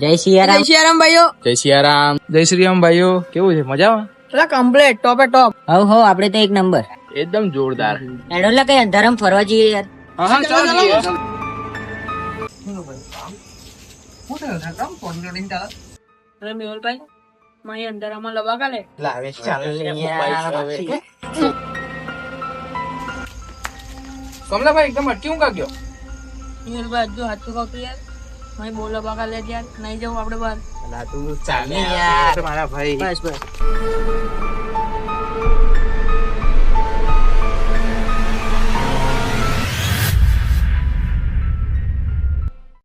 જય સિયારામ. જય સિયારામ ભાઈઓ. જય સિયારામ. જય શ્રી રામ ભાઈઓ, કેવું છે મજામાં? પેલા કમ્પ્લેટ ટોપે ટોપ. હવ આપડે તો એક નંબર. એકદમ જોરદાર. એડોલા કઈ અંધારામ ફરવા જઈએ યાર. હા ચાલો જઈએ. અરે મેહુલભાઈ મારી અંધારામાં લવા કાલે. કમલાભાઈ એકદમ અટકી ઊંઘા ગયો. મેહુલભાઈ હજુ હાથું કાપી યાર. મારી બોલ લવા કાલે યાર નહીં જવું આપણે બહાર. ચાલ ને યાર મારા ભાઈ. બસ.